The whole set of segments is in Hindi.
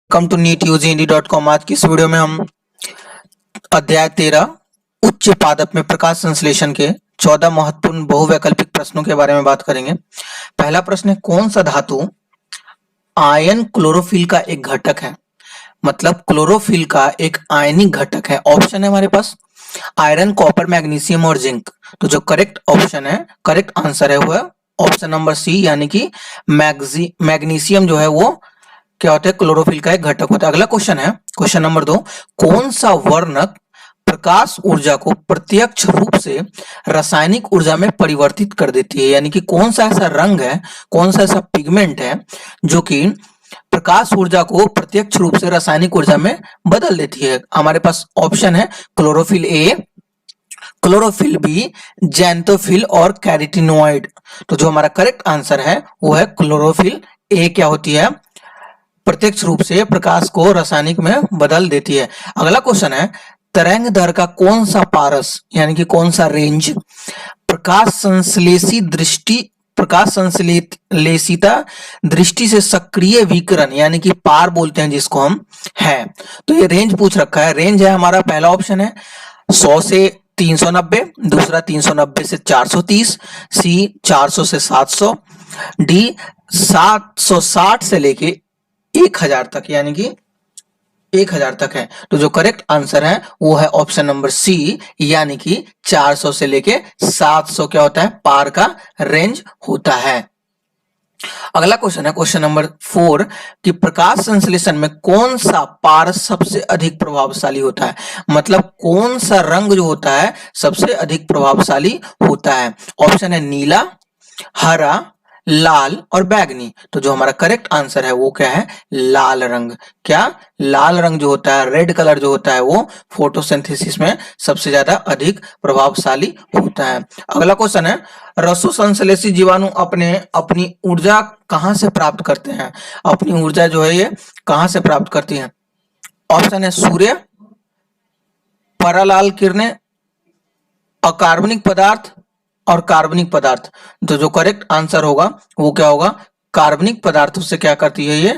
Welcome to neetuzhind.com। आज की इस वीडियो में हम अध्याय 13 उच्च पादप में प्रकाश संश्लेषण के 14 महत्वपूर्ण बहुवैकल्पिक प्रश्नों के बारे में बात करेंगे। पहला प्रश्न है, कौन सा धातु आयन क्लोरोफिल का एक घटक है? मतलब क्लोरोफिल का एक आयनिक घटक है। ऑप्शन है हमारे पास आयरन, कॉपर, मैग्नीशियम और जिंक। तो जो करेक्ट ऑप्शन है, करेक्ट आंसर है वो है ऑप्शन नंबर सी, यानी कि मैग्नीशियम जो है वो क्या होता है, क्लोरोफिल का एक घटक होता है। अगला क्वेश्चन है, क्वेश्चन नंबर 2, कौन सा वर्णक प्रकाश ऊर्जा को प्रत्यक्ष रूप से रासायनिक ऊर्जा में परिवर्तित कर देती है? यानी कि कौन सा ऐसा रंग है, कौन सा ऐसा पिगमेंट है जो कि प्रकाश ऊर्जा को प्रत्यक्ष रूप से रासायनिक ऊर्जा में बदल देती है? हमारे पास ऑप्शन है chlorophyll A, chlorophyll B, xanthophyll और कैरोटीनॉइड। तो जो हमारा करेक्ट आंसर है वो है क्लोरोफिल ए, क्या होती है, प्रत्यक्ष रूप से प्रकाश को रासायनिक में बदल देती है। अगला क्वेश्चन है, तरंग दैर्घ्य का कौन सा पारस यानी कि कौन सा रेंज प्रकाश संश्लेषिता दृष्टि से सक्रिय विकिरण यानी कि पार बोलते हैं जिसको हम, है? तो ये रेंज पूछ रखा है। रेंज है हमारा, पहला ऑप्शन है 100 से 390, दूसरा 390 से 430, सी 400 से 700, डी 760 से लेके 1000 तक, यानी कि 1000 तक है। तो जो करेक्ट आंसर है वो है ऑप्शन नंबर सी, यानी कि 400 से लेके 700 क्या होता है, पार का रेंज होता है। अगला क्वेश्चन है, क्वेश्चन नंबर 4, कि प्रकाश संश्लेषण में कौन सा पारस सबसे अधिक प्रभावशाली होता है? मतलब कौन सा रंग जो होता है सबसे अधिक प्रभावशाली होता है? ऑप्शन है नीला, हरा, लाल और बैगनी। तो जो हमारा करेक्ट आंसर है वो क्या है, लाल रंग। क्या? लाल रंग जो होता है, रेड कलर जो होता है, वो फोटोसिंथेसिस में सबसे ज्यादा अधिक प्रभावशाली होता है। अगला क्वेश्चन है, रसो संश्लेषी जीवाणु अपनी ऊर्जा कहां से प्राप्त करते हैं? अपनी ऊर्जा जो है ये कहां से प्राप्त करती है? ऑप्शन है सूर्य, परालाल किरणें, अकार्बनिक पदार्थ और कार्बनिक पदार्थ। तो जो करेक्ट आंसर होगा वो क्या होगा, कार्बनिक पदार्थों से क्या करती है ये,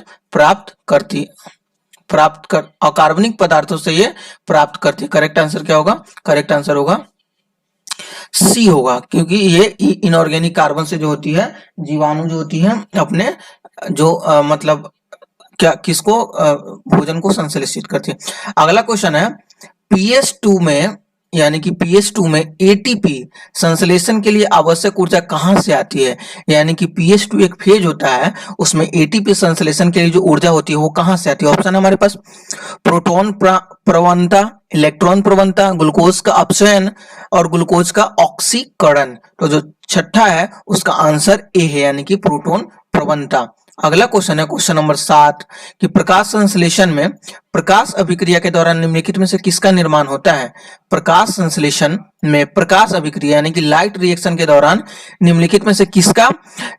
अकार्बनिक पदार्थों से ये प्राप्त करती है। करेक्ट आंसर क्या होगा? करेक्ट आंसर होगा सी होगा, क्योंकि ये इनऑर्गेनिक कार्बन से जो होती है, जीवाणु जो होती है अपने जो मतलब क्या किसको भोजन को संश्लेषित करती है। अगला क्वेश्चन है, पीएस2 में यानी कि पीएस2 में एटीपी संश्लेषण के लिए आवश्यक ऊर्जा कहां से आती है? यानी कि पीएस2 एक फेज होता है, उसमें एटीपी संश्लेषण के लिए जो ऊर्जा होती है वो कहां से आती है? ऑप्शन हमारे पास प्रोटॉन प्रवणता, इलेक्ट्रॉन प्रवणता, ग्लूकोज का अपचयन और ग्लूकोज का ऑक्सीकरण। तो जो छठा है उसका आंसर ए है, यानी कि प्रोटॉन प्रवणता। अगला क्वेश्चन है, क्वेश्चन नंबर 7, कि प्रकाश संश्लेषण में प्रकाश अभिक्रिया के दौरान निम्नलिखित में से किसका निर्माण होता है? प्रकाश संश्लेषण में प्रकाश अभिक्रिया यानी कि लाइट रिएक्शन के दौरान निम्नलिखित में से किसका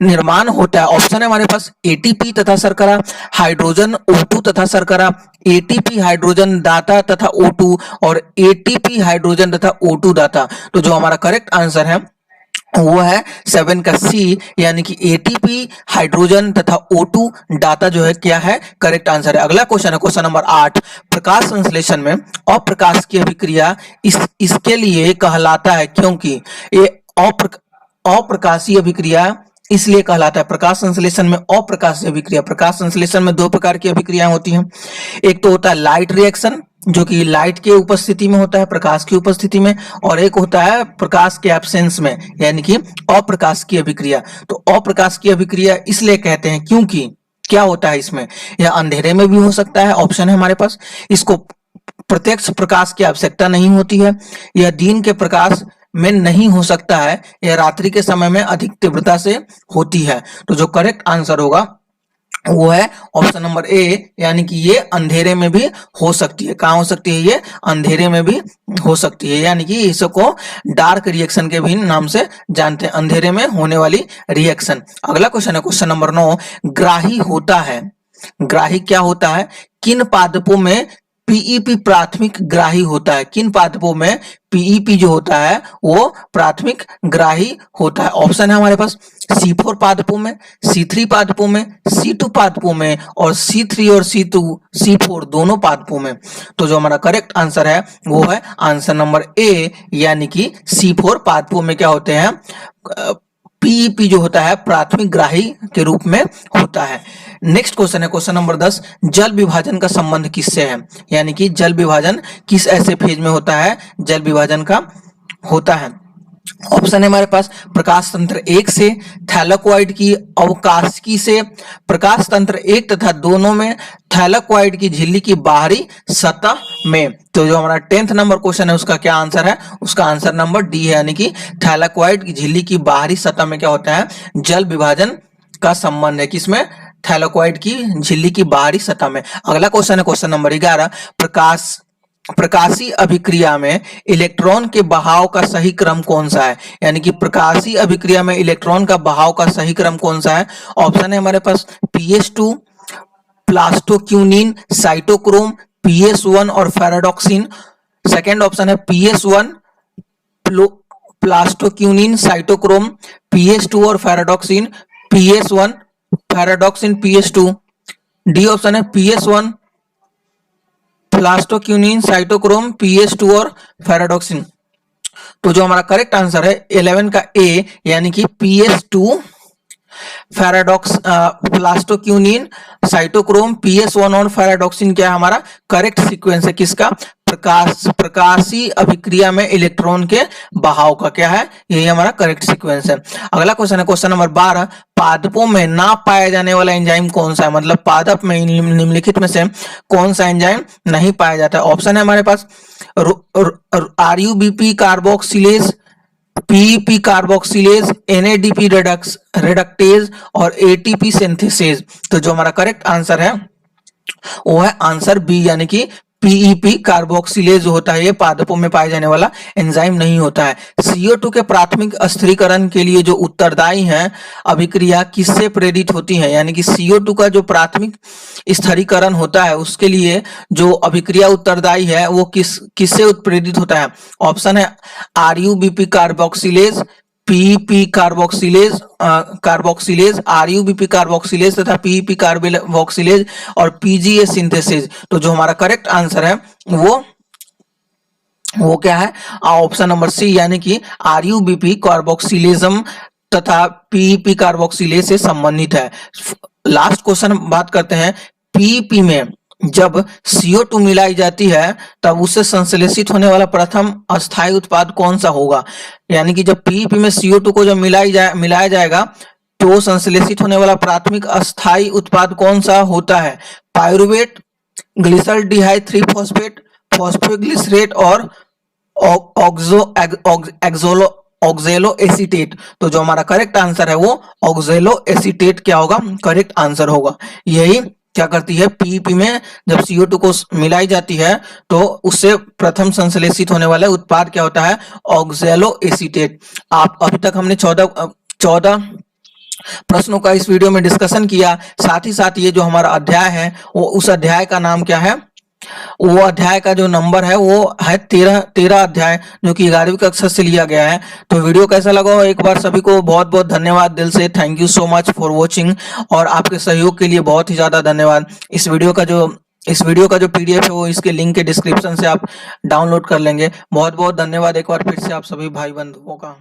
निर्माण होता है? ऑप्शन है हमारे पास एटीपी तथा शर्करा, हाइड्रोजन O2 तथा शर्करा, एटीपी हाइड्रोजन दाता तथा O2 और एटीपी हाइड्रोजन तथा O2 दाता। तो जो हमारा करेक्ट आंसर है वो है 7 का सी, यानी कि एटीपी हाइड्रोजन तथा O2 डाटा जो है क्या है, करेक्ट आंसर है। अगला क्वेश्चन है, क्वेश्चन नंबर 8, प्रकाश संश्लेषण में अप्रकाश की अभिक्रिया इसके लिए कहलाता है क्योंकि ये अप्रकाशीय अभिक्रिया इसलिए कहलाता है। प्रकाश संश्लेषण में अप्रकाशीय अभिक्रिया, प्रकाश संश्लेषण में दो प्रकार की अभिक्रियाएं होती हैं। एक तो होता है लाइट रिएक्शन, जो कि लाइट के उपस्थिति में होता है, प्रकाश की उपस्थिति में, और एक होता है प्रकाश के एब्सेंस में, यानी कि अप्रकाश की अभिक्रिया। तो अप्रकाश की अभिक्रिया इसलिए कहते हैं क्योंकि क्या होता है इसमें, यह अंधेरे में भी हो सकता है, ऑप्शन है हमारे पास, इसको प्रत्यक्ष प्रकाश की आवश्यकता नहीं होती है, यह दिन के प्रकाश में नहीं हो सकता है, यह रात्रि के समय में अधिक तीव्रता से होती है। तो जो करेक्ट आंसर होगा वो है ऑप्शन नंबर ए, यानी कि ये अंधेरे में भी हो सकती है। कहां हो सकती है? ये अंधेरे में भी हो सकती है, यानी कि इसको डार्क रिएक्शन के भी नाम से जानते हैं, अंधेरे में होने वाली रिएक्शन। अगला क्वेश्चन है, क्वेश्चन नंबर 9, ग्राही होता है, ग्राही क्या होता है? किन पादपों में पीईपी प्राथमिक ग्राही होता है? किन पादपों में पीईपी जो होता है वो प्राथमिक ग्राही होता है। ऑप्शन है हमारे पास C4 पादपों में, C3 पादपों में, C2 पादपों में और C3 और C4 दोनों पादपों में। तो जो हमारा करेक्ट आंसर है वो है आंसर नंबर ए, यानी कि C4 पादपों में क्या होते हैं, पीईपी जो होता है प्राथमिक ग्राही के रूप में होता है। नेक्स्ट क्वेश्चन है क्वेश्चन नंबर 10, जल विभाजन का संबंध किससे है, यानी कि जल विभाजन किस ऐसे फेज में होता है, जल विभाजन का होता है। ऑप्शन है हमारे पास प्रकाश तंत्र 1 से, थैलाकोइड की अवकाशिकी से, प्रकाश तंत्र 1 तथा दोनों में, थैलाकोइड की झिल्ली की बाहरी सतह में। तो जो हमारा 10th नंबर क्वेश्चन है उसका क्या आंसर है, उसका आंसर नंबर डी है, यानी कि थैलाकोइड की झिल्ली की बाहरी सतह में क्या होता है, जल विभाजन का संबंध है। किसमें, थैलाकोइड की झिल्ली की बाहरी सतह में। अगला क्वेश्चन है क्वेश्चन नंबर 11, प्रकाशीय अभिक्रिया में इलेक्ट्रॉन के बहाव का सही क्रम कौन सा है, यानी कि प्रकाशीय अभिक्रिया में इलेक्ट्रॉन का बहाव का सही क्रम कौन सा है। ऑप्शन है हमारे पास PS2, प्लास्टोक्यूनिन, साइटोक्रोम, PS1 और फेराडॉक्सिन। सेकेंड ऑप्शन है PS1, प्लास्टोक्यूनिन, साइटोक्रोम, PS2 और फेराडॉक्सिन, PS1 फेराडॉक्सिन, PS2। डी ऑप्शन है PS1 प्लास्टोक्यूनिन, साइटोक्रोम, PS2 और फेराडॉक्सिन। तो जो हमारा करेक्ट आंसर है 11 का ए, यानी कि PS2 प्लास्टोक्यूनिन, साइटोक्रोम, PS1 और फेराडॉक्सिन क्या है हमारा करेक्ट सीक्वेंस है किसका, प्रकाशीय अभिक्रिया में इलेक्ट्रॉन के बहाव का क्या है, यही हमारा करेक्ट सीक्वेंस है। अगला क्वेश्चन है क्वेश्चन नंबर 12, पादपों में ना पाया जाने वाला एंजाइम कौन सा है, मतलब पादप में निम्नलिखित में से कौन सा एंजाइम नहीं पाया जाता है। ऑप्शन है हमारे पास RUBP carboxylase, PEP carboxylase, NADP रेडक्टेज और ATP सिंथेसेज। तो जो हमारा करेक्ट आंसर है वो है आंसर बी, यानी कि पीईपी कार्बोक्सिलेज होता है, ये पादपों में पाए जाने वाला एंजाइम नहीं होता है। CO2 के प्राथमिक अस्थिरीकरण के लिए जो उत्तरदायी हैं अभिक्रिया किससे प्रेरित होती है, यानी कि CO2 का जो प्राथमिक स्थिरीकरण होता है उसके लिए जो अभिक्रिया उत्तरदायी है वो किससे उत्प्रेरित होता है। ऑप्शन है RUBP carboxylase, PEP carboxylase, RUBP carboxylase तथा PEP कार्बोक्सिलेज और PGA सिंथेसिस। तो जो हमारा करेक्ट आंसर है वो क्या है, ऑप्शन नंबर सी, यानी कि RUBP कार्बोक्सिलेजम तथा PEP कार्बोक्सिलेज से संबंधित है। लास्ट क्वेश्चन बात करते हैं, PEP में जब CO2 मिलाई जाती है तब उससे संश्लेषित होने वाला प्रथम अस्थायी उत्पाद कौन सा होगा, यानी कि जब PEP में CO2 को जब मिलाया जाएगा तो संश्लेषित होने वाला प्राथमिक अस्थायी उत्पाद कौन सा होता है। पायरुवेट, ग्लिसरल्डिहाइड 3-फॉस्फेट, फॉस्फोग्लिसरेट और ऑक्जेलो एसीटेट। तो जो हमारा करेक्ट आंसर है वो ऑक्जेलो एसीटेट क्या होगा, करेक्ट आंसर होगा। यही क्या करती है, पीईपी में जब CO2 को मिलाई जाती है तो उससे प्रथम संश्लेषित होने वाला उत्पाद क्या होता है, ऑक्जेलो एसीटेट। आप अभी तक हमने 14 प्रश्नों का इस वीडियो में डिस्कशन किया। साथ ही साथ ये जो हमारा अध्याय है वो उस अध्याय का नाम क्या है, वो अध्याय का जो नंबर है वो है 13 अध्याय, जो कि 11वीं कक्षा से लिया गया है। तो वीडियो कैसा लगा, एक बार सभी को बहुत बहुत धन्यवाद दिल से, thank you so much for watching, और आपके सहयोग के लिए बहुत ही ज्यादा धन्यवाद। इस वीडियो का जो PDF है वो इसके लिंक के डिस्क्रिप्शन से आप डाउनलोड कर लेंगे। बहुत बहुत धन्यवाद एक बार फिर से आप सभी भाई बंधुओं का।